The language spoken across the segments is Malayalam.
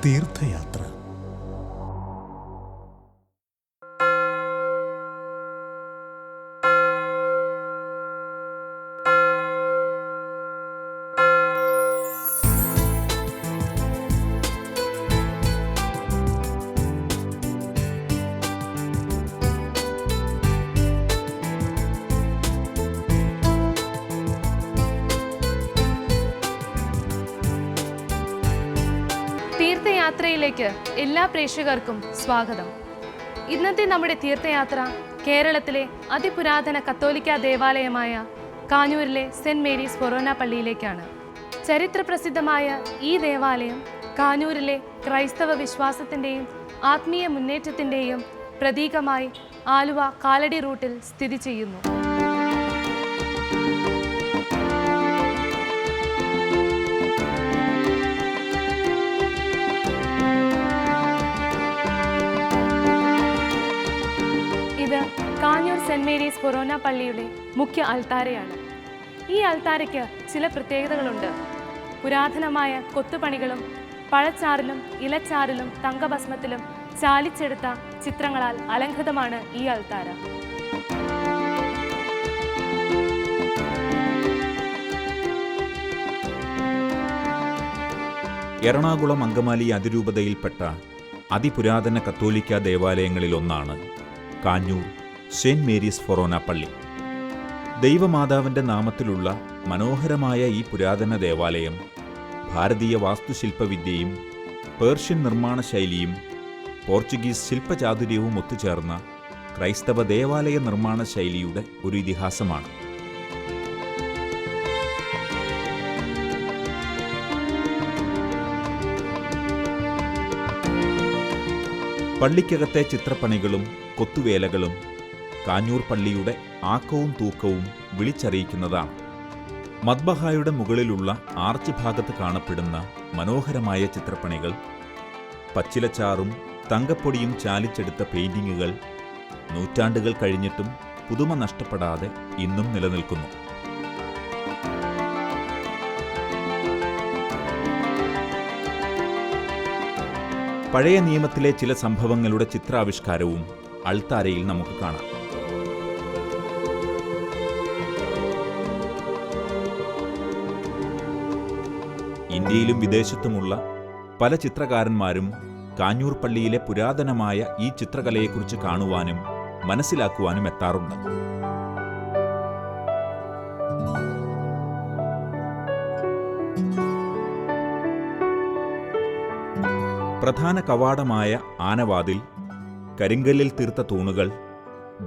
തീർത്ഥയാത്ര. തീർത്ഥയാത്രയിലേക്ക് എല്ലാ പ്രേക്ഷകർക്കും സ്വാഗതം. ഇന്നത്തെ നമ്മുടെ തീർത്ഥയാത്ര കേരളത്തിലെ അതിപുരാതന കത്തോലിക്ക ദേവാലയമായ കാഞ്ഞൂരിലെ സെന്റ് മേരീസ് ഫൊറോന പള്ളിയിലേക്കാണ്. ചരിത്രപ്രസിദ്ധമായ ഈ ദേവാലയം കാഞ്ഞൂരിലെ ക്രൈസ്തവ വിശ്വാസത്തിൻ്റെയും ആത്മീയ മുന്നേറ്റത്തിൻ്റെയും പ്രതീകമായി ആലുവ കാലടി റൂട്ടിൽ സ്ഥിതി ചെയ്യുന്നു. ഇത് കാഞ്ഞൂർ സെന്റ് മേരീസ് ഫൊറോന പള്ളിയുടെ മുഖ്യ അൾത്താരയാണ്. ഈ അൾത്താരയ്ക്ക് ചില പ്രത്യേകതകളുണ്ട്. പുരാതനമായ കൊത്തുപണികളും പഴച്ചാറിലും ഇലച്ചാറിലും തങ്കഭസ്മത്തിലും ചാലിച്ചെടുത്ത ചിത്രങ്ങളാൽ അലങ്കൃതമാണ് ഈ അൾത്താര. എറണാകുളം അങ്കമാലി അതിരൂപതയിൽപ്പെട്ട അതിപുരാതന കത്തോലിക്ക ദേവാലയങ്ങളിലൊന്നാണ് കാഞ്ഞൂർ സെന്റ് മേരീസ് ഫൊറോന പള്ളി. ദൈവമാതാവിൻ്റെ നാമത്തിലുള്ള മനോഹരമായ ഈ പുരാതന ദേവാലയം ഭാരതീയ വാസ്തുശില്പവിദ്യയും പേർഷ്യൻ നിർമ്മാണ ശൈലിയും പോർച്ചുഗീസ് ശില്പചാതുര്യവും ഒത്തുചേർന്ന ക്രൈസ്തവ ദേവാലയ നിർമ്മാണ ശൈലിയുടെ ഒരു ഇതിഹാസമാണ്. പള്ളിക്കകത്തെ ചിത്രപ്പണികളും കൊത്തുവേലകളും കാഞ്ഞൂർ പള്ളിയുടെ ആക്കവും തൂക്കവും വിളിച്ചറിയിക്കുന്നതാണ്. മദ്ബഹായുടെ മുകളിലുള്ള ആർച്ച് ഭാഗത്ത് കാണപ്പെടുന്ന മനോഹരമായ ചിത്രപ്പണികൾ, പച്ചിലച്ചാറും തങ്കപ്പൊടിയും ചാലിച്ചെടുത്ത പെയിന്റിങ്ങുകൾ നൂറ്റാണ്ടുകൾ കഴിഞ്ഞിട്ടും പുതുമ നഷ്ടപ്പെടാതെ ഇന്നും നിലനിൽക്കുന്നു. പഴയ നിയമത്തിലെ ചില സംഭവങ്ങളുടെ ചിത്രാവിഷ്കാരവും അൾത്താരയിൽ നമുക്ക് കാണാം. ഇന്ത്യയിലും വിദേശത്തുമുള്ള പല ചിത്രകാരന്മാരും കാഞ്ഞൂർ പള്ളിയിലെ പുരാതനമായ ഈ ചിത്രകലയെക്കുറിച്ച് കാണുവാനും മനസ്സിലാക്കുവാനും എത്താറുണ്ട്. പ്രധാന കവാടമായ ആനവാതിൽ, കരിങ്കല്ലിൽ തീർത്ത തൂണുകൾ,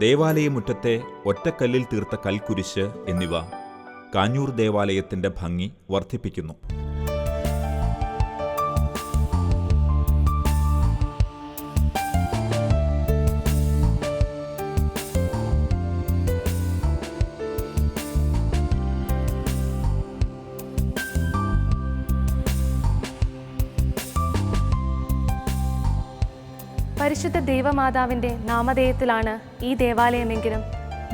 ദേവാലയമുറ്റത്തെ ഒറ്റക്കല്ലിൽ തീർത്ത കൽക്കുരിശ് എന്നിവ കാഞ്ഞൂർ ദേവാലയത്തിന്റെ ഭംഗി വർദ്ധിപ്പിക്കുന്നു. പരിശുദ്ധ ദൈവമാതാവിൻ്റെ നാമധേയത്തിലാണ് ഈ ദേവാലയമെങ്കിലും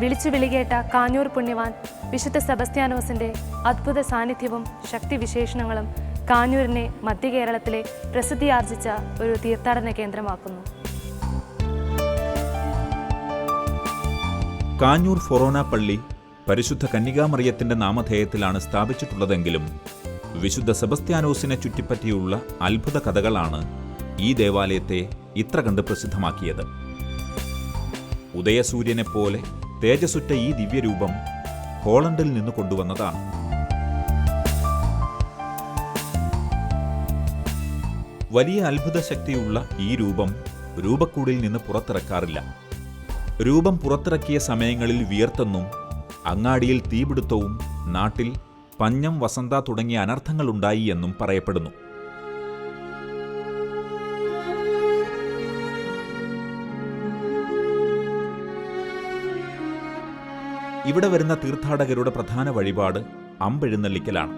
വിളിച്ചു വിളികേട്ട കാഞ്ഞൂർ പുണ്യവാൻ വിശുദ്ധ സെബസ്ത്യാനോസിൻ്റെ അദ്ഭുത സാന്നിധ്യവും ശക്തിവിശേഷണങ്ങളും കാഞ്ഞൂരിനെ മധ്യകേരളത്തിലെ പ്രസിദ്ധിയാർജിച്ച ഒരു തീർത്ഥാടന കേന്ദ്രമാക്കുന്നു. കാഞ്ഞൂർ ഫൊറോന പള്ളി പരിശുദ്ധ കന്യകാമറിയത്തിന്റെ നാമധേയത്തിലാണ് സ്ഥാപിച്ചിട്ടുള്ളതെങ്കിലും വിശുദ്ധ സെബസ്ത്യാനോസിനെ ചുറ്റിപ്പറ്റിയുള്ള അത്ഭുത കഥകളാണ് ഈ ദേവാലയത്തെ ഇത്ര കണ്ട് പ്രസിദ്ധമാക്കിയത്. ഉദയസൂര്യനെപ്പോലെ തേജസ്സുറ്റ ഈ ദിവ്യരൂപം ഹോളണ്ടിൽ നിന്ന് കൊണ്ടുവന്നതാണ്. വലിയ അത്ഭുത ശക്തിയുള്ള ഈ രൂപം രൂപക്കൂടിൽ നിന്ന് പുറത്തിറക്കാറില്ല. രൂപം പുറത്തിറക്കിയ സമയങ്ങളിൽ വിയർത്തെന്നും അങ്ങാടിയിൽ തീപിടുത്തവും നാട്ടിൽ പഞ്ഞം, വസന്ത തുടങ്ങിയ അനർത്ഥങ്ങളുണ്ടായി എന്നും പറയപ്പെടുന്നു. ഇവിടെ വരുന്ന തീർത്ഥാടകരുടെ പ്രധാന വഴിപാട് അമ്പെഴുന്നള്ളിക്കലാണ്.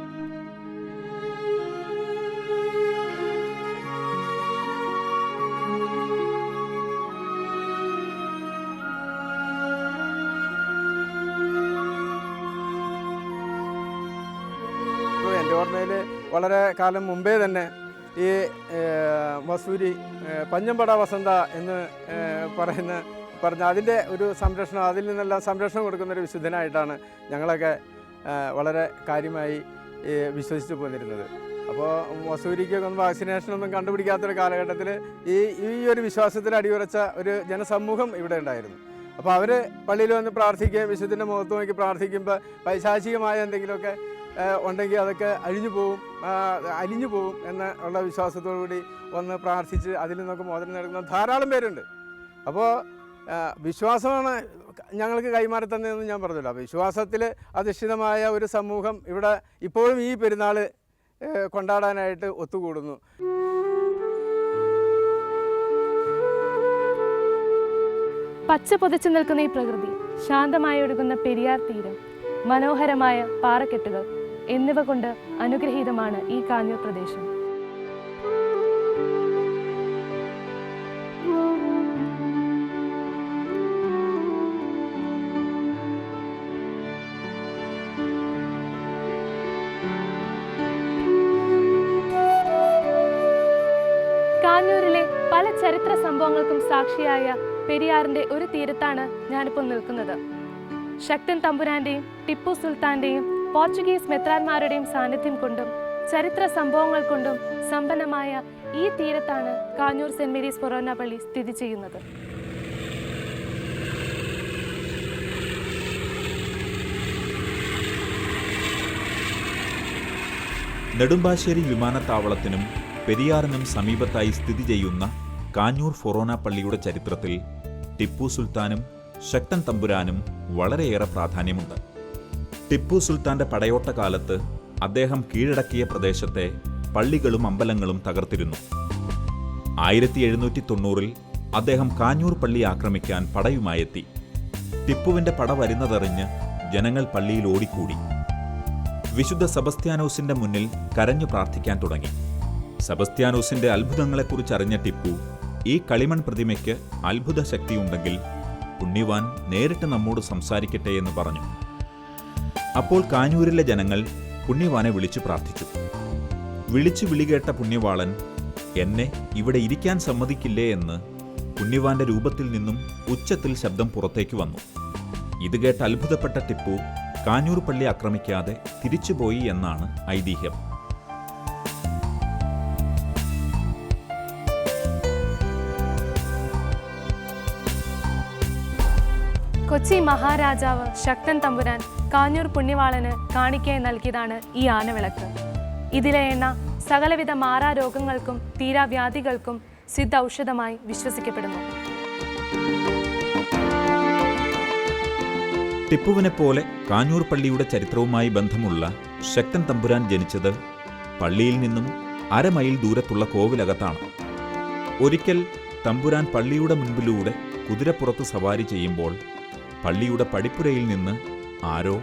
എൻ്റെ ഓർമ്മയിൽ വളരെ കാലം മുമ്പേ തന്നെ ഈ വസൂരി പഞ്ഞമ്പട വസന്ത എന്ന് പറഞ്ഞ അതിൻ്റെ ഒരു സംരക്ഷണം, അതിൽ നിന്നെല്ലാം സംരക്ഷണം കൊടുക്കുന്നൊരു വിശുദ്ധനായിട്ടാണ് ഞങ്ങളൊക്കെ വളരെ കാര്യമായി വിശ്വസിച്ച് പോന്നിരുന്നത്. അപ്പോൾ വസൂരിക്കൊക്കെ വാക്സിനേഷനൊന്നും കണ്ടുപിടിക്കാത്തൊരു കാലഘട്ടത്തിൽ ഈ ഒരു വിശ്വാസത്തിൽ അടിയുറച്ച ഒരു ജനസമൂഹം ഇവിടെ ഉണ്ടായിരുന്നു. അപ്പോൾ അവർ പള്ളിയിൽ വന്ന് പ്രാർത്ഥിക്കുകയും വിശുദ്ധൻ്റെ മുഖത്ത് നോക്കി പ്രാർത്ഥിക്കുമ്പോൾ പൈശാചികമായ എന്തെങ്കിലുമൊക്കെ ഉണ്ടെങ്കിൽ അതൊക്കെ അലിഞ്ഞു പോവും എന്നുള്ള വിശ്വാസത്തോടു കൂടി വന്ന് പ്രാർത്ഥിച്ച് അതിൽ നിന്നൊക്കെ മോചനം നേടുന്ന ധാരാളം പേരുണ്ട്. അപ്പോൾ വിശ്വാസമാണ് ഞങ്ങൾക്ക് കൈമാറി തന്നതെന്ന് ഞാൻ പറഞ്ഞല്ലോ. വിശ്വാസത്തിൽ അധിഷ്ഠിതമായ ഒരു സമൂഹം ഇവിടെ ഇപ്പോഴും ഈ പെരുന്നാൾ കൊണ്ടാടാനായിട്ട് ഒത്തുകൂടുന്നു. പച്ച പൊതിച്ചു നിൽക്കുന്ന ഈ പ്രകൃതി, ശാന്തമായി ഒഴുകുന്ന പെരിയാർ തീരം, മനോഹരമായ പാറക്കെട്ടുകൾ എന്നിവ കൊണ്ട് അനുഗ്രഹീതമാണ് ഈ കാഞ്ഞൂർ പ്രദേശം. കാഞ്ഞൂരിലെ പല ചരിത്ര സംഭവങ്ങൾക്കും സാക്ഷിയായ പെരിയാറിന്റെ ഒരു തീരത്താണ് ഞാനിപ്പോൾ നിൽക്കുന്നത്. ശക്തൻ തമ്പുരാന്റെയും ടിപ്പു സുൽത്താന്റെയും പോർച്ചുഗീസ് മെത്രാന്മാരുടെയും സാന്നിധ്യം കൊണ്ടും ചരിത്ര സംഭവങ്ങൾ കൊണ്ടും സമ്പന്നമായ ഈ തീരത്താണ് കാഞ്ഞൂർ സെന്റ് മേരീസ് ഫൊറോന പള്ളി സ്ഥിതി ചെയ്യുന്നത്. നെടുമ്പാശ്ശേരി വിമാനത്താവളത്തിനും പെരിയാറിനും സമീപത്തായി സ്ഥിതി ചെയ്യുന്ന കാഞ്ഞൂർ ഫൊറോന പള്ളിയുടെ ചരിത്രത്തിൽ ടിപ്പു സുൽത്താനും ശക്തൻ തമ്പുരാനും വളരെയേറെ പ്രാധാന്യമുണ്ട്. ടിപ്പു സുൽത്താന്റെ പടയോട്ട കാലത്ത് അദ്ദേഹം കീഴടക്കിയ പ്രദേശത്തെ പള്ളികളും അമ്പലങ്ങളും തകർത്തിരുന്നു. 1790 അദ്ദേഹം കാഞ്ഞൂർ പള്ളി ആക്രമിക്കാൻ പടയുമായെത്തി. ടിപ്പുവിന്റെ പട വരുന്നതറിഞ്ഞ് ജനങ്ങൾ പള്ളിയിൽ ഓടിക്കൂടി. വിശുദ്ധ സെബസ്ത്യാനോസിന്റെ മുന്നിൽ കരഞ്ഞു പ്രാർത്ഥിക്കാൻ തുടങ്ങി. സെബസ്ത്യാനോസിന്റെ അത്ഭുതങ്ങളെക്കുറിച്ചറിഞ്ഞ ടിപ്പു, ഈ കളിമൺ പ്രതിമയ്ക്ക് അത്ഭുത ശക്തിയുണ്ടെങ്കിൽ പുണ്യവാൻ നേരിട്ട് നമ്മോട് സംസാരിക്കട്ടെ എന്ന് പറഞ്ഞു. അപ്പോൾ കാഞ്ഞൂരിലെ ജനങ്ങൾ പുണ്യവാനെ വിളിച്ചു പ്രാർത്ഥിച്ചു. വിളിച്ചു വിളികേട്ട പുണ്യവാളൻ, എന്നെ ഇവിടെ ഇരിക്കാൻ സമ്മതിക്കില്ലേ എന്ന് പുണ്യവാന്റെ രൂപത്തിൽ നിന്നും ഉച്ചത്തിൽ ശബ്ദം പുറത്തേക്ക് വന്നു. ഇത് കേട്ട് അത്ഭുതപ്പെട്ട ടിപ്പു കാഞ്ഞൂർ പള്ളി ആക്രമിക്കാതെ തിരിച്ചുപോയി എന്നാണ് ഐതിഹ്യം. കൊച്ചി മഹാരാജാവ് ശക്തൻ തമ്പുരാൻ കാഞ്ഞൂർ പുണ്യവാളന് കാണിക്കയായി നൽകിയതാണ് ഈ ആനവിളക്ക്. ഇതിലെ എണ്ണ സകലവിധ മാറാരോഗങ്ങൾക്കും തീരാവ്യാധികൾക്കും സിദ്ധ ഔഷധമായി വിശ്വസിക്കപ്പെടുന്നു. ടിപ്പുവിനെ പോലെ കാഞ്ഞൂർ പള്ളിയുടെ ചരിത്രവുമായി ബന്ധമുള്ള ശക്തൻ തമ്പുരാൻ ജനിച്ചത് പള്ളിയിൽ നിന്നും 1/2 മൈൽ ദൂരത്തുള്ള കോവിലകത്താണ്. ഒരിക്കൽ തമ്പുരാൻ പള്ളിയുടെ മുൻപിലൂടെ കുതിരപ്പുറത്ത് സവാരി ചെയ്യുമ്പോൾ പള്ളിയുടെ പടിപ്പുരയിൽ നിന്ന് ആരോ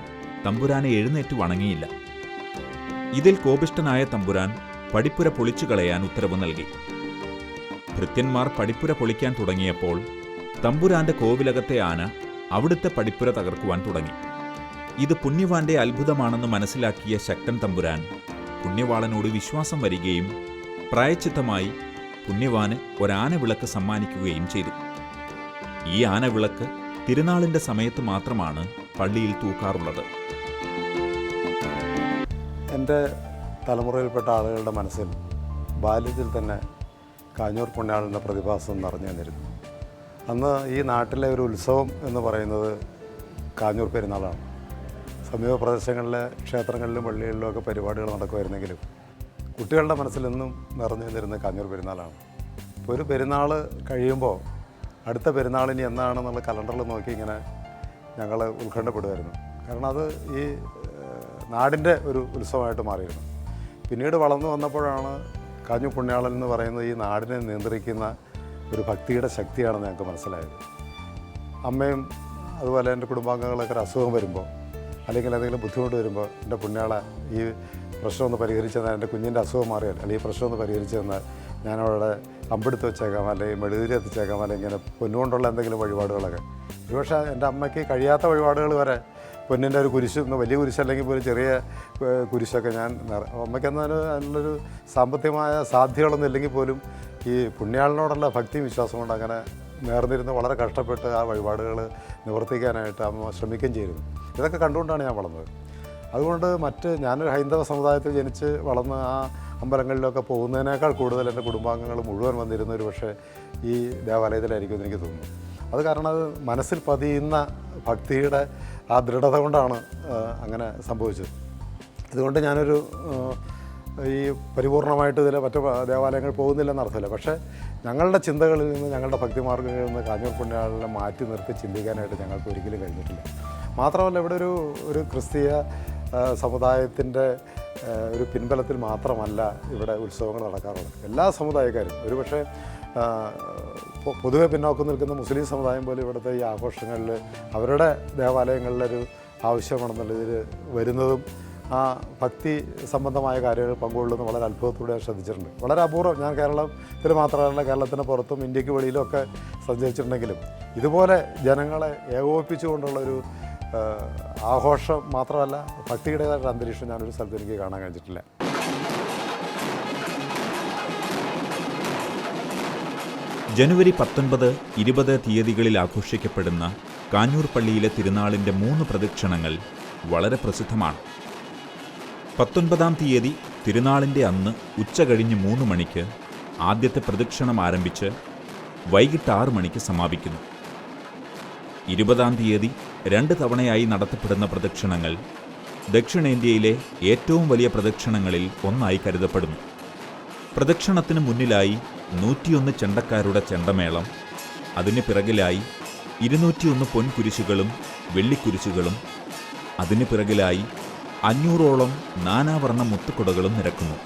തമ്പുരാനെ എഴുന്നേറ്റ് വണങ്ങിയില്ല. ഇതിൽ കോപിഷ്ഠനായ തമ്പുരാൻ പടിപ്പുര പൊളിച്ചു കളയാൻ ഉത്തരവ് നൽകി. ഭൃത്യന്മാർ പടിപ്പുര പൊളിക്കാൻ തുടങ്ങിയപ്പോൾ തമ്പുരാന്റെ കോവിലകത്തെ ആന അവിടുത്തെ പടിപ്പുര തകർക്കുവാൻ തുടങ്ങി. ഇത് പുണ്യവാന്റെ അത്ഭുതമാണെന്ന് മനസ്സിലാക്കിയ ശക്തൻ തമ്പുരാൻ പുണ്യവാളനോട് വിശ്വാസം വരികയും പ്രായശ്ചിത്തമായി പുണ്യവാന് ഒരാനവിളക്ക് സമ്മാനിക്കുകയും ചെയ്തു. ഈ ആനവിളക്ക് തിരുനാളിന്റെ സമയത്ത് മാത്രമാണ് പള്ളിയിൽ തൂക്കാറുള്ളത്. എൻ്റെ തലമുറയിൽപ്പെട്ട ആളുകളുടെ മനസ്സിൽ ബാല്യത്തിൽ തന്നെ കാഞ്ഞൂർ പുണ്യാളൻ്റെ പ്രതിഭാസം നിറഞ്ഞു നിന്നിരുന്നു. അന്ന് ഈ നാട്ടിലെ ഒരു ഉത്സവം എന്ന് പറയുന്നത് കാഞ്ഞൂർ പെരുന്നാളാണ്. സമീപ പ്രദേശങ്ങളിലെ ക്ഷേത്രങ്ങളിലും പള്ളികളിലും ഒക്കെ പരിപാടികൾ നടക്കുമായിരുന്നെങ്കിലും കുട്ടികളുടെ മനസ്സിലെന്നും നിറഞ്ഞു നിന്നിരുന്ന കാഞ്ഞൂർ പെരുന്നാളാണ്. ഇപ്പോൾ ഒരു പെരുന്നാൾ കഴിയുമ്പോൾ അടുത്ത പെരുന്നാളിനി എന്നാണെന്നുള്ള കലണ്ടറിൽ നോക്കി ഇങ്ങനെ ഞങ്ങൾ ഉത്കണ്ഠപ്പെടുമായിരുന്നു. കാരണം അത് ഈ നാടിൻ്റെ ഒരു ഉത്സവമായിട്ട് മാറിയിരുന്നു. പിന്നീട് വളർന്നു വന്നപ്പോഴാണ് കാഞ്ഞൂർ പുണ്യാളൻ എന്ന് പറയുന്നത് ഈ നാടിനെ നിയന്ത്രിക്കുന്ന ഒരു ഭക്തിയുടെ ശക്തിയാണെന്ന് ഞങ്ങൾക്ക് മനസ്സിലായത്. അമ്മയും അതുപോലെ എൻ്റെ കുടുംബാംഗങ്ങളൊക്കെ ഒരു അസുഖം വരുമ്പോൾ അല്ലെങ്കിൽ എന്തെങ്കിലും ബുദ്ധിമുട്ട് വരുമ്പോൾ എൻ്റെ പുണ്യാള ഈ പ്രശ്നമൊന്ന് പരിഹരിച്ചു തന്നാൽ, എൻ്റെ കുഞ്ഞിൻ്റെ അസുഖം മാറിയാൽ അല്ലെങ്കിൽ ഈ പ്രശ്നമൊന്ന് പരിഹരിച്ചു തന്നാൽ ഞാനവിടെ അമ്പെടുത്ത് വെച്ചേക്കാം, അല്ലെങ്കിൽ മെഴുകുതിരി എത്തിച്ചേക്കാം, അല്ലെങ്കിൽ ഇങ്ങനെ പൊന്നുകൊണ്ടുള്ള എന്തെങ്കിലും വഴിപാടുകളൊക്കെ. ഒരുപക്ഷെ എൻ്റെ അമ്മയ്ക്ക് കഴിയാത്ത വഴിപാടുകൾ വരെ പൊന്നിൻ്റെ ഒരു കുരിശ്, വലിയ കുരിശല്ലെങ്കിൽ പോലും ചെറിയ കുരിശൊക്കെ ഞാൻ അമ്മയ്ക്കെന്നാലും അതിനുള്ളൊരു സാമ്പത്തികമായ സാധ്യതകളൊന്നും ഇല്ലെങ്കിൽ പോലും ഈ പുണ്യാളിനോടുള്ള ഭക്തിയും വിശ്വാസം കൊണ്ട് അങ്ങനെ നേർന്നിരുന്ന് വളരെ കഷ്ടപ്പെട്ട് ആ വഴിപാടുകൾ നിവർത്തിക്കാനായിട്ട് അമ്മ ശ്രമിക്കുകയും ചെയ്തിരുന്നു. ഇതൊക്കെ കണ്ടുകൊണ്ടാണ് ഞാൻ വളർന്നത്. അതുകൊണ്ട് ഞാനൊരു ഹൈന്ദവ സമുദായത്തിൽ ജനിച്ച് വളർന്ന് ആ അമ്പലങ്ങളിലൊക്കെ പോകുന്നതിനേക്കാൾ കൂടുതൽ എൻ്റെ കുടുംബാംഗങ്ങൾ മുഴുവൻ വന്നിരുന്ന ഒരു പക്ഷേ ഈ ദേവാലയത്തിലായിരിക്കും എന്ന് എനിക്ക് തോന്നുന്നു. അത് കാരണം അത് മനസ്സിൽ പതിയുന്ന ഭക്തിയുടെ ആ ദൃഢത കൊണ്ടാണ് അങ്ങനെ സംഭവിച്ചത്. ഇതുകൊണ്ട് ഞാനൊരു ഈ പരിപൂർണമായിട്ട് ഇതിൽ മറ്റു ദേവാലയങ്ങൾ പോകുന്നില്ലെന്ന് അർത്ഥമില്ല. പക്ഷേ ഞങ്ങളുടെ ചിന്തകളിൽ നിന്ന്, ഞങ്ങളുടെ ഭക്തിമാർഗ്ഗങ്ങളിൽ നിന്ന് കാഞ്ഞൂർ പുണ്യാളിനെ മാറ്റി നിർത്തി ചിന്തിക്കാനായിട്ട് ഞങ്ങൾക്ക് ഒരിക്കലും കഴിഞ്ഞിട്ടില്ല. മാത്രമല്ല ഇവിടെ ഒരു ക്രിസ്തീയ സമുദായത്തിൻ്റെ ഒരു പിൻബലത്തിൽ മാത്രമല്ല ഇവിടെ ഉത്സവങ്ങൾ നടക്കാറുള്ളത്. എല്ലാ സമുദായക്കാരും, ഒരുപക്ഷെ പൊതുവെ പിന്നോക്കം നിൽക്കുന്ന മുസ്ലിം സമുദായം പോലും ഇവിടുത്തെ ഈ ആഘോഷങ്ങളിൽ അവരുടെ ദേവാലയങ്ങളിലൊരു ആവശ്യമാണെന്നുള്ളതിൽ വരുന്നതും ആ ഭക്തി സംബന്ധമായ കാര്യങ്ങൾ പങ്കുകൊള്ളുന്ന വളരെ അത്ഭുതത്തോടെ ഞാൻ ശ്രദ്ധിച്ചിട്ടുണ്ട്. വളരെ അപൂർവം. ഞാൻ കേരളത്തിൽ മാത്രമല്ല, കേരളത്തിന് പുറത്തും ഇന്ത്യക്ക് വെളിയിലും ഒക്കെ സഞ്ചരിച്ചിട്ടുണ്ടെങ്കിലും ഇതുപോലെ ജനങ്ങളെ ഏകോപിപ്പിച്ചുകൊണ്ടുള്ളൊരു ആഘോഷം മാത്രമല്ല, ഭക്തിയുടേതായിട്ടുള്ള അന്തരീക്ഷം ഞാനൊരു സ്ഥലത്ത് എനിക്ക് കാണാൻ കഴിഞ്ഞിട്ടില്ല. ജനുവരി 19, 20 തീയതികളിൽ ആഘോഷിക്കപ്പെടുന്ന കാഞ്ഞൂർ പള്ളിയിലെ തിരുനാളിൻ്റെ 3 പ്രദക്ഷിണങ്ങൾ വളരെ പ്രസിദ്ധമാണ്. 19-ാം തീയതി തിരുനാളിൻ്റെ അന്ന് ഉച്ച കഴിഞ്ഞ് 3 മണിക്ക് ആദ്യത്തെ പ്രദക്ഷിണം ആരംഭിച്ച് വൈകിട്ട് 6 മണിക്ക് സമാപിക്കുന്നു. 20-ാം തീയതി 2 തവണയായി നടത്തപ്പെടുന്ന പ്രദക്ഷിണങ്ങൾ ദക്ഷിണേന്ത്യയിലെ ഏറ്റവും വലിയ പ്രദക്ഷിണങ്ങളിൽ ഒന്നായി കരുതപ്പെടുന്നു. പ്രദക്ഷിണത്തിന് മുന്നിലായി 101 ചെണ്ടക്കാരുടെ ചെണ്ടമേളം, അതിന് പിറകിലായി 201 പൊൻകുരിശുകളും വെള്ളിക്കുരിശുകളും, അതിന് പിറകിലായി 500ഓളം നാനാവർണ്ണ മുത്തുകുടകളും നിരക്കുന്നു.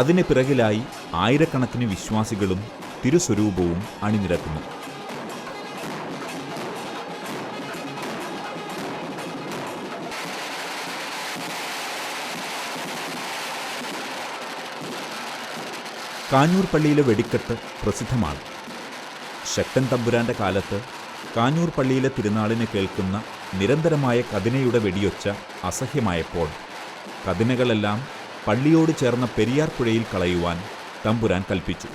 അതിന് പിറകിലായി ആയിരക്കണക്കിന് വിശ്വാസികളും തിരുസ്വരൂപവും അണിനിരക്കുന്നു. കാഞ്ഞൂർ പള്ളിയിലെ വെടിക്കെട്ട് പ്രസിദ്ധമാണ്. ശക്തൻ തമ്പുരാന്റെ കാലത്ത് കാഞ്ഞൂർ പള്ളിയിലെ തിരുനാളിന് കേൾക്കുന്ന നിരന്തരമായ കതിനയുടെ വെടിയൊച്ച അസഹ്യമായപ്പോൾ കതിനകളെല്ലാം പള്ളിയോട് ചേർന്ന പെരിയാർ പുഴയിൽ കളയുവാൻ തമ്പുരാൻ കൽപ്പിച്ചു.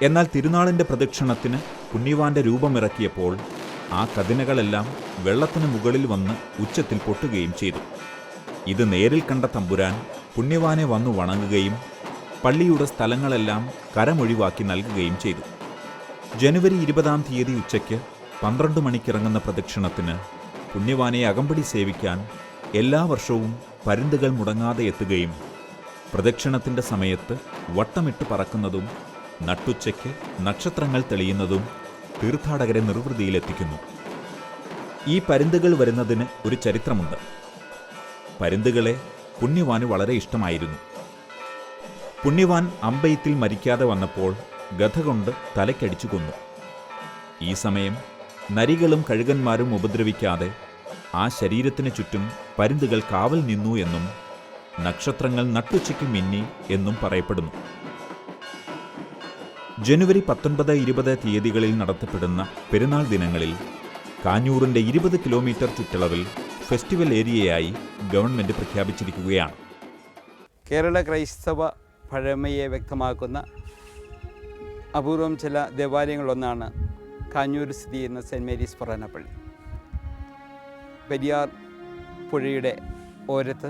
എന്നാൽ തിരുനാളിൻ്റെ പ്രദക്ഷിണത്തിന് പുണ്യവാന്റെ രൂപമിറക്കിയപ്പോൾ ആ കതിനകളെല്ലാം വെള്ളത്തിന് മുകളിൽ വന്ന് ഉച്ചത്തിൽ പൊട്ടുകയും ചെയ്തു. ഇത് നേരിൽ കണ്ട തമ്പുരാൻ പുണ്യവാനെ വന്നു വണങ്ങുകയും പള്ളിയുടെ സ്ഥലങ്ങളെല്ലാം കരമൊഴിവാക്കി നൽകുകയും ചെയ്തു. ജനുവരി 20-ാം തീയതി ഉച്ചയ്ക്ക് 12 മണിക്കിറങ്ങുന്ന പ്രദക്ഷിണത്തിന് പുണ്യവാനെ അകമ്പടി സേവിക്കാൻ എല്ലാ വർഷവും പരുന്തുകൾ മുടങ്ങാതെ എത്തുകയും പ്രദക്ഷിണത്തിൻ്റെ സമയത്ത് വട്ടമിട്ട് പറക്കുന്നതും നട്ടുച്ചയ്ക്ക് നക്ഷത്രങ്ങൾ തെളിയുന്നതും തീർത്ഥാടകരെ നിർവൃതിയിലെത്തിക്കുന്നു. ഈ പരുന്തുകൾ വരുന്നതിന് ഒരു ചരിത്രമുണ്ട്. പരുന്തുകളെ പുണ്യവാന് വളരെ ഇഷ്ടമായിരുന്നു. പുണ്യവാൻ അമ്പെയ്ത്തിൽ മരിക്കാതെ വന്നപ്പോൾ ഗഥ കൊണ്ട് തലയ്ക്കടിച്ചു കൊന്നു. ഈ സമയം നരികളും കഴുകന്മാരും ഉപദ്രവിക്കാതെ ആ ശരീരത്തിന് ചുറ്റും പരുന്തുകൾ കാവൽ നിന്നു എന്നും നക്ഷത്രങ്ങൾ നട്ടുച്ചയ്ക്ക് മിന്നി എന്നും പറയപ്പെടുന്നു. ജനുവരി 19, 20 തീയതികളിൽ നടത്തപ്പെടുന്ന പെരുന്നാൾ ദിനങ്ങളിൽ കാഞ്ഞൂറിൻ്റെ 20 കിലോമീറ്റർ ചുറ്റളവിൽ ഫെസ്റ്റിവൽ ഏരിയയായി ഗവൺമെൻറ് പ്രഖ്യാപിച്ചിരിക്കുകയാണ്. കേരള ക്രൈസ്തവ പഴമയെ വ്യക്തമാക്കുന്ന അപൂർവം ചില ദേവാലയങ്ങളൊന്നാണ് കാഞ്ഞൂർ സ്ഥിതി ചെയ്യുന്ന സെൻറ്റ് മേരീസ് ഫൊറാന പള്ളി. പെരിയാർ പുഴയുടെ ഓരത്ത്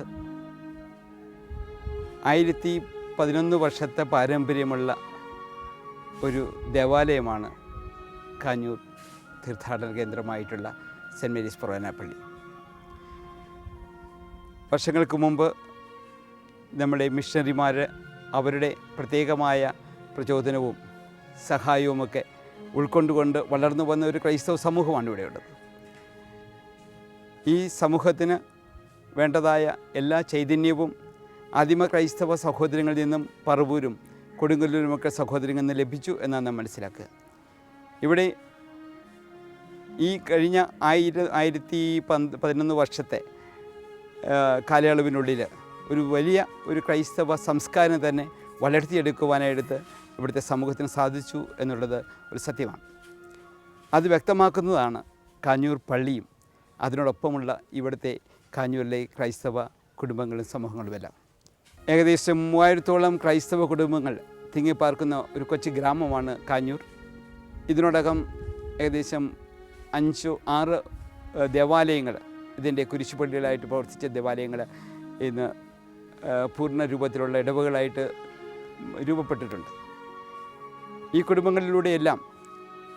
1011 വർഷത്തെ പാരമ്പര്യമുള്ള ഒരു ദേവാലയമാണ് കാഞ്ഞൂർ തീർത്ഥാടന കേന്ദ്രമായിട്ടുള്ള സെൻറ്റ് മേരീസ് ഫൊറാന പള്ളി. വർഷങ്ങൾക്ക് മുമ്പ് നമ്മുടെ മിഷണറിമാർ അവരുടെ പ്രത്യേകമായ പ്രചോദനവും സഹായവുമൊക്കെ ഉൾക്കൊണ്ടുകൊണ്ട് വളർന്നു വന്ന ഒരു ക്രൈസ്തവ സമൂഹമാണ് ഇവിടെയുള്ളത്. ഈ സമൂഹത്തിന് വേണ്ടതായ എല്ലാ ചൈതന്യവും ആദിമ ക്രൈസ്തവ സഹോദരങ്ങളിൽ നിന്നും പറവൂരും കൊടുങ്ങല്ലൂരുമൊക്കെ സഹോദരങ്ങളിൽ നിന്ന് ലഭിച്ചു എന്നാണ് നാം മനസ്സിലാക്കുക. ഇവിടെ ഈ കഴിഞ്ഞ 1011 വർഷത്തെ കാലയളവിനുള്ളിൽ ഒരു വലിയ ഒരു ക്രൈസ്തവ സംസ്കാരം തന്നെ വളർത്തിയെടുക്കുവാനായിട്ട് ഇവിടുത്തെ സമൂഹത്തിന് സാധിച്ചു എന്നുള്ളത് ഒരു സത്യമാണ്. അത് വ്യക്തമാക്കുന്നതാണ് കാഞ്ഞൂർ പള്ളിയും അതിനോടൊപ്പമുള്ള ഇവിടുത്തെ കാഞ്ഞൂരിലെ ക്രൈസ്തവ കുടുംബങ്ങളും സമൂഹങ്ങളുമെല്ലാം. ഏകദേശം 3000-ഓളം ക്രൈസ്തവ കുടുംബങ്ങൾ തിങ്ങിപ്പാർക്കുന്ന ഒരു കൊച്ചു ഗ്രാമമാണ് കാഞ്ഞൂർ. ഇതിനോടകം ഏകദേശം 5-6 ദേവാലയങ്ങൾ, ഇതിൻ്റെ കുരിശുപള്ളികളായിട്ട് പ്രവർത്തിച്ച ദേവാലയങ്ങൾ ഇന്ന് പൂർണ്ണ രൂപത്തിലുള്ള ഇടവകളായിട്ട് രൂപപ്പെട്ടിട്ടുണ്ട്. ഈ കുടുംബങ്ങളിലൂടെയെല്ലാം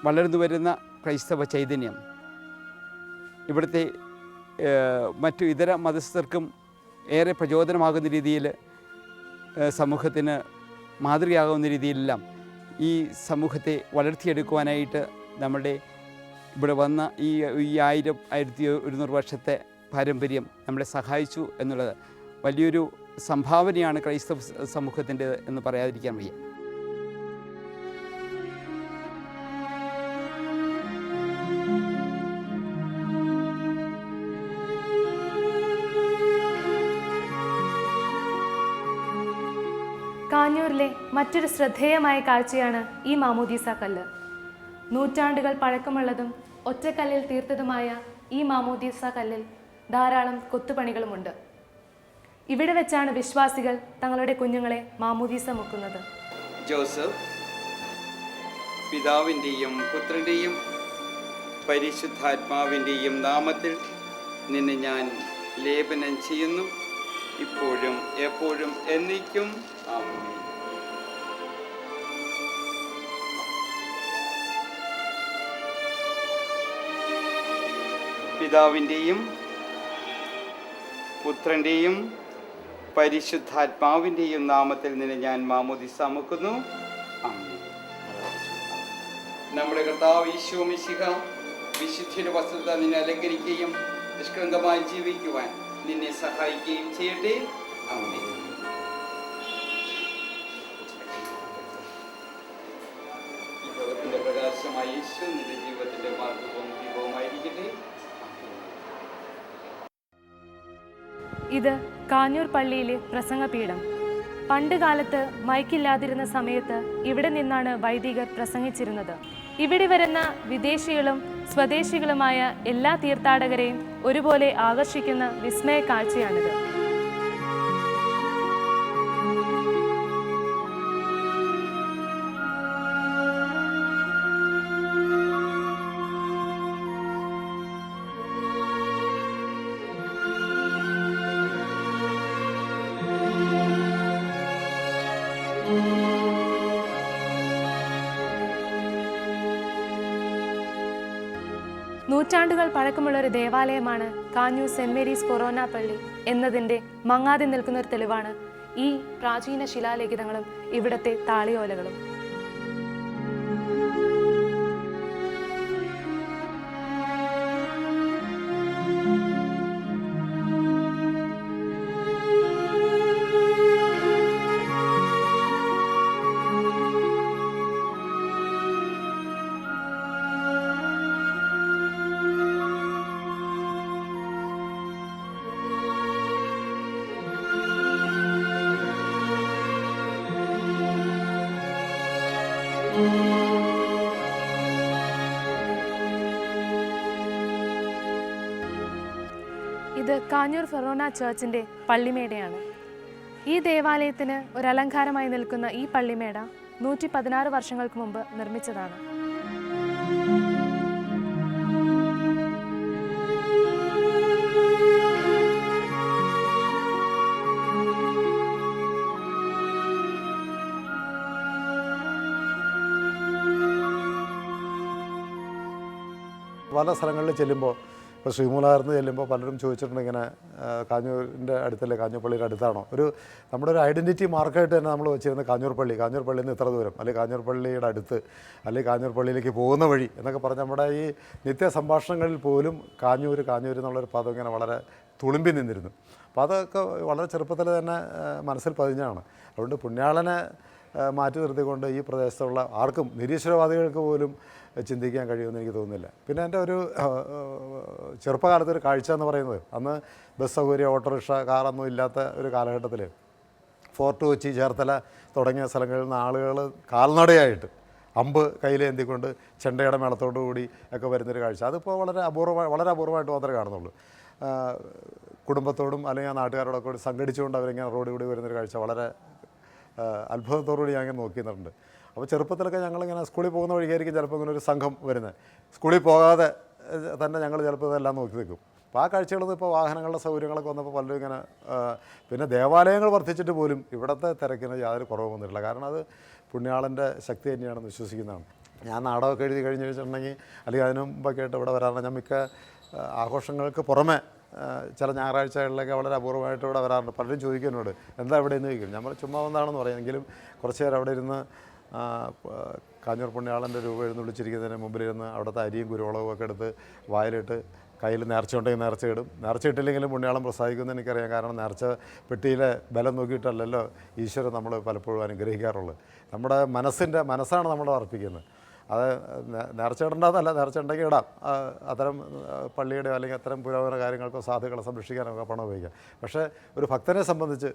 വളർന്നു വരുന്ന ക്രൈസ്തവ ചൈതന്യം ഇവിടുത്തെ മറ്റു ഇതര മതസ്ഥർക്കും ഏറെ പ്രചോദനമാകുന്ന രീതിയിൽ, സമൂഹത്തിന് മാതൃകയാകുന്ന രീതിയിലെല്ലാം ഈ സമൂഹത്തെ വളർത്തിയെടുക്കുവാനായിട്ട് നമ്മുടെ ഇവിടെ വന്ന ഈ 1100 വർഷത്തെ പാരമ്പര്യം നമ്മളെ സഹായിച്ചു എന്നുള്ളത് വലിയൊരു സംഭാവനയാണ് ക്രൈസ്തവ സമൂഹത്തിൻ്റെ എന്ന് പറയാതിരിക്കാൻ വയ്യ. കാഞ്ഞൂരിലെ മറ്റൊരു ശ്രദ്ധേയമായ കാഴ്ചയാണ് ഈ മാമോദീസ കല്ല്. നൂറ്റാണ്ടുകൾ പഴക്കമുള്ളതും ഒറ്റക്കല്ലിൽ തീർത്തതുമായ ഈ മാമോദീസ കല്ലിൽ ധാരാളം കൊത്തുപണികളുമുണ്ട്. ഇവിടെ വെച്ചാണ് വിശ്വാസികൾ തങ്ങളുടെ കുഞ്ഞുങ്ങളെ മാമോദീസ മുക്കുന്നത്. ജോസഫ്, പിതാവിൻ്റെയും പുത്രൻ്റെയും പരിശുദ്ധാത്മാവിൻ്റെയും നാമത്തിൽ നിന്നെ ഞാൻ ലേപനം ചെയ്യുന്നു, ഇപ്പോഴും എപ്പോഴും എന്നേക്കും. ആമേൻ. പിതാവിൻ്റെയും പുത്രൻ്റെയും പരിശുദ്ധാത്മാവിൻ്റെയും നാമത്തിൽ നിന്നെ ഞാൻ മാമോദിസ മുക്കുന്നു. ആമേൻ. നമ്മുടെ കർത്താവ് ഈശോ മിശിഹ വിശുദ്ധിയുടെ വസ്തുത നിന്നെ അലങ്കരിക്കുകയും നിഷ്കളങ്കമായി ജീവിക്കുവാൻ നിന്നെ സഹായിക്കുകയും ചെയ്യട്ടെ. ആമേൻ. ഈ ലോകത്തിൻ്റെ പ്രകാശമായ യേശു നിന്റെ ജീവിതത്തിൻ്റെ മാർഗവും ദീപവുമായിരിക്കട്ടെ. ഇത് കാഞ്ഞൂർ പള്ളിയിലെ പ്രസംഗപീഠം. പണ്ട് കാലത്ത് മൈക്കില്ലാതിരുന്ന സമയത്ത് ഇവിടെ നിന്നാണ് വൈദികർ പ്രസംഗിച്ചിരുന്നത്. ഇവിടെ വരുന്ന വിദേശികളും സ്വദേശികളുമായ എല്ലാ തീർത്ഥാടകരെയും ഒരുപോലെ ആകർഷിക്കുന്ന വിസ്മയ കാഴ്ചയാണിത്. നൂറ്റാണ്ടുകൾ പഴക്കമുള്ള ഒരു ദേവാലയമാണ് കാഞ്ഞൂർ സെന്റ് മേരീസ് ഫൊറോന പള്ളി എന്നതിൻ്റെ മങ്ങാതെ നിൽക്കുന്ന ഒരു തെളിവാണ് ഈ പ്രാചീന ശിലാലിഖിതങ്ങളും ഇവിടത്തെ താളിയോലകളും. ഇത് കാഞ്ഞൂർ ഫൊറോന ചർച്ചിൻ്റെ പള്ളിമേടയാണ്. ഈ ദേവാലയത്തിന് ഒരു അലങ്കാരമായി നിൽക്കുന്ന ഈ പള്ളിമേട 116 വർഷങ്ങൾക്ക് മുമ്പ് നിർമ്മിച്ചതാണ്. പല സ്ഥലങ്ങളിൽ ചെല്ലുമ്പോൾ, ഇപ്പോൾ ശ്രീമൂലകർന്ന് ചെല്ലുമ്പോൾ പലരും ചോദിച്ചിട്ടുണ്ട്, ഇങ്ങനെ കാഞ്ഞൂരിൻ്റെ അടുത്തല്ലേ, കാഞ്ഞൂർ പള്ളിയുടെ അടുത്താണോ? നമ്മുടെ ഒരു ഐഡൻറ്റിറ്റി മാർക്കായിട്ട് തന്നെ നമ്മൾ വെച്ചിരുന്നത് കാഞ്ഞൂർ പള്ളിയിൽ നിന്ന് ഇത്ര ദൂരം, അല്ലെങ്കിൽ കാഞ്ഞൂർ പള്ളിയുടെ അടുത്ത്, അല്ലെങ്കിൽ കാഞ്ഞൂർ പള്ളിയിലേക്ക് പോകുന്ന വഴി എന്നൊക്കെ പറഞ്ഞ് നമ്മുടെ ഈ നിത്യ സംഭാഷണങ്ങളിൽ പോലും കാഞ്ഞൂർ എന്നുള്ളൊരു പദം ഇങ്ങനെ വളരെ തുളുമ്പി നിന്നിരുന്നു. അപ്പോൾ അതൊക്കെ വളരെ ചെറുപ്പത്തിൽ തന്നെ മനസ്സിൽ പതിഞ്ഞാണ്. അതുകൊണ്ട് പുണ്യാളനെ മാറ്റി നിർത്തിക്കൊണ്ട് ഈ പ്രദേശത്തുള്ള ആർക്കും, നിരീശ്വരവാദികൾക്ക് പോലും ചിന്തിക്കാൻ കഴിയുമെന്ന് എനിക്ക് തോന്നുന്നില്ല. പിന്നെ എൻ്റെ ഒരു ചെറുപ്പകാലത്തൊരു കാഴ്ച എന്ന് പറയുന്നത്, അന്ന് ബസ് സൗകര്യം, ഓട്ടോറിക്ഷ, കാറൊന്നും ഇല്ലാത്ത ഒരു കാലഘട്ടത്തിൽ ഫോർട്ട് കൊച്ചി, ചേർത്തല തുടങ്ങിയ സ്ഥലങ്ങളിൽ നിന്ന് ആളുകൾ കാൽനടയായിട്ട് അമ്പ് കയ്യിലേന്തിക്കൊണ്ട് ചെണ്ടയുടെ മേളത്തോടു കൂടി ഒക്കെ വരുന്നൊരു കാഴ്ച. അതിപ്പോൾ വളരെ അപൂർവമായിട്ട് മാത്രമേ കാണുന്നുള്ളൂ. കുടുംബത്തോടും അല്ലെങ്കിൽ ആ നാട്ടുകാരോടൊക്കെ കൂടി സംഘടിച്ചുകൊണ്ട് അവരിങ്ങനെ റോഡിൽ കൂടി വരുന്നൊരു കാഴ്ച വളരെ അത്ഭുതത്തോടുകൂടി ഞാൻ ഇങ്ങനെ നോക്കിയിട്ടുണ്ട്. അപ്പോൾ ചെറുപ്പത്തിലൊക്കെ ഞങ്ങളിങ്ങനെ സ്കൂളിൽ പോകുന്ന വഴിയായിരിക്കും ചിലപ്പോൾ ഇങ്ങനെ ഒരു സംഘം വരുന്നത്. സ്കൂളിൽ പോകാതെ തന്നെ ഞങ്ങൾ ചിലപ്പോൾ ഇതെല്ലാം നോക്കി നിൽക്കും. അപ്പോൾ ആ കാഴ്ചകളൊന്നും ഇപ്പോൾ വാഹനങ്ങളുടെ സൗകര്യങ്ങളൊക്കെ വന്നപ്പോൾ പലരും ഇങ്ങനെ പിന്നെ ദേവാലയങ്ങൾ വർദ്ധിച്ചിട്ട് പോലും ഇവിടുത്തെ തിരക്കിന് യാതൊരു കുറവും വന്നിട്ടില്ല. കാരണം അത് പുണ്യാളൻ്റെ ശക്തി തന്നെയാണെന്ന് വിശ്വസിക്കുന്നതാണ്. ഞാൻ നാടകമൊക്കെ എഴുതി കഴിഞ്ഞ് വെച്ചിട്ടുണ്ടെങ്കിൽ അല്ലെങ്കിൽ അതിനു മുമ്പൊക്കെ ആയിട്ട് ഇവിടെ വരാറുണ്ട്. ഞാൻ മിക്ക ആഘോഷങ്ങൾക്ക് പുറമെ ചില ഞായറാഴ്ചകളിലൊക്കെ വളരെ അപൂർവമായിട്ട് ഇവിടെ വരാറുണ്ട്. പലരും ചോദിക്കുന്നോട് എന്താ ഇവിടെ നിന്ന് ചോദിക്കും. നമ്മൾ ചുമ്മാ എന്താണെന്ന് പറയുമെങ്കിലും കുറച്ച് നേരം അവിടെ ഇരുന്ന് കാഞ്ഞൂർ പുണ്യാളൻ്റെ രൂപം എഴുന്നള്ളിച്ചിരിക്കുന്നതിന് മുമ്പിലിരുന്ന് അവിടുത്തെ അരിയും കുരുവളവും ഒക്കെ എടുത്ത് വായിലിട്ട് കയ്യിൽ നേർച്ച ഉണ്ടെങ്കിൽ നേർച്ചയിടും. നേർച്ചയിട്ടില്ലെങ്കിലും പുണ്യാളം പ്രസാദിക്കുമെന്ന് എനിക്കറിയാം. കാരണം നേർച്ച പെട്ടിയിലെ ബലം നോക്കിയിട്ടല്ലല്ലോ ഈശ്വരൻ നമ്മൾ പലപ്പോഴും അനുഗ്രഹിക്കാറുള്ളത്. നമ്മുടെ മനസ്സാണ് നമ്മൾ അർപ്പിക്കുന്നത്. അത് നേർച്ച ഇടേണ്ടതല്ല, നേർച്ച ഉണ്ടെങ്കിൽ ഇടാം. അത്തരം പള്ളിയുടെയോ അല്ലെങ്കിൽ അത്തരം പുരോഗമന കാര്യങ്ങൾക്കോ സാധുക്കളെ സംരക്ഷിക്കാനൊക്കെ പണം ഉപയോഗിക്കാം. പക്ഷേ ഒരു ഭക്തനെ സംബന്ധിച്ച്,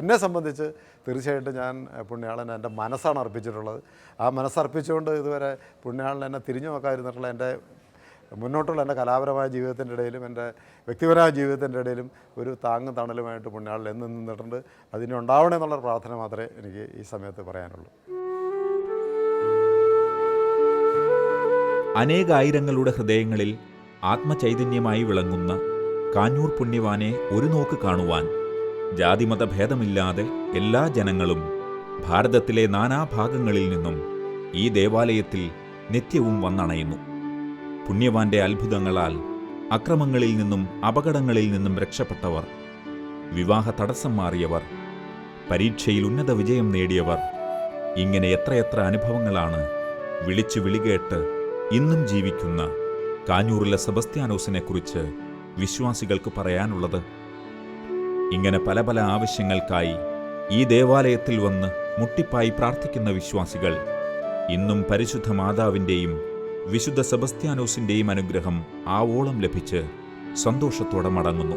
എന്നെ സംബന്ധിച്ച് തീർച്ചയായിട്ടും ഞാൻ പുണ്യാളന് എൻ്റെ മനസ്സാണ് അർപ്പിച്ചിട്ടുള്ളത്. ആ മനസ്സർപ്പിച്ചുകൊണ്ട് ഇതുവരെ പുണ്യാളൻ എന്നെ തിരിഞ്ഞു നോക്കാതിരുന്നിട്ടുള്ള എൻ്റെ മുന്നോട്ടുള്ള എൻ്റെ കലാപരമായ ജീവിതത്തിൻ്റെ ഇടയിലും എൻ്റെ വ്യക്തിപരമായ ജീവിതത്തിൻ്റെ ഇടയിലും ഒരു താങ്ങും തണലുമായിട്ട് പുണ്യാളൻ എന്ന് നിന്നിട്ടുണ്ട്. അതിന് ഉണ്ടാവണം എന്നുള്ള പ്രാർത്ഥന മാത്രമേ എനിക്ക് ഈ സമയത്ത് പറയാനുള്ളൂ. അനേകായിരങ്ങളുടെ ഹൃദയങ്ങളിൽ ആത്മചൈതന്യമായി വിളങ്ങുന്ന കാഞ്ഞൂർ പുണ്യവാനെ ഒരു നോക്ക് കാണുവാൻ ജാതിമത ഭേദമില്ലാതെ എല്ലാ ജനങ്ങളും ഭാരതത്തിലെ നാനാഭാഗങ്ങളിൽ നിന്നും ഈ ദേവാലയത്തിൽ നിത്യവും വന്നണയുന്നു. പുണ്യവാന്റെ അത്ഭുതങ്ങളാൽ അക്രമങ്ങളിൽ നിന്നും അപകടങ്ങളിൽ നിന്നും രക്ഷപ്പെട്ടവർ, വിവാഹ തടസ്സം മാറിയവർ, പരീക്ഷയിൽ ഉന്നത വിജയം നേടിയവർ, ഇങ്ങനെ എത്രയെത്ര അനുഭവങ്ങളാണ് വിളിച്ചു വിളികേട്ട് ഇന്നും ജീവിക്കുന്ന കാഞ്ഞൂരിലെ സെബസ്ത്യാനോസിനെക്കുറിച്ച് വിശ്വാസികൾക്ക് പറയാനുള്ളത്. ഇങ്ങനെ പല പല ആവശ്യങ്ങൾക്കായി ഈ ദേവാലയത്തിൽ വന്ന് മുട്ടിപ്പായി പ്രാർത്ഥിക്കുന്ന വിശ്വാസികൾ ഇന്നും പരിശുദ്ധ മാതാവിൻ്റെയും വിശുദ്ധ സെബസ്ത്യാനോസിൻ്റെയും അനുഗ്രഹം ആവോളം ലഭിച്ച് സന്തോഷത്തോടെ മടങ്ങുന്നു.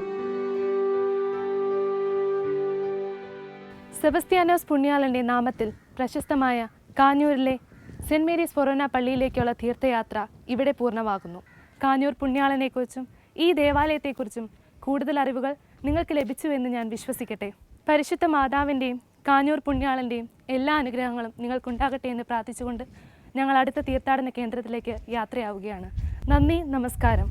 സെബസ്ത്യാനോസ് പുണ്യാളന്റെ നാമത്തിൽ പ്രശസ്തമായ കാഞ്ഞൂരിലെ സെൻറ് മേരീസ് ഫൊറോന പള്ളിയിലേക്കുള്ള തീർത്ഥയാത്ര ഇവിടെ പൂർണ്ണമാകുന്നു. കാഞ്ഞൂർ പുണ്യാളനെക്കുറിച്ചും ഈ ദേവാലയത്തെക്കുറിച്ചും കൂടുതൽ അറിവുകൾ നിങ്ങൾക്ക് ലഭിച്ചുവെന്ന് ഞാൻ വിശ്വസിക്കട്ടെ. പരിശുദ്ധ മാതാവിൻ്റെയും കാഞ്ഞൂർ പുണ്യാളൻ്റെയും എല്ലാ അനുഗ്രഹങ്ങളും നിങ്ങൾക്കുണ്ടാകട്ടെ എന്ന് പ്രാർത്ഥിച്ചുകൊണ്ട് ഞങ്ങൾ അടുത്ത തീർത്ഥാടന കേന്ദ്രത്തിലേക്ക് യാത്രയാവുകയാണ്. നന്ദി, നമസ്കാരം.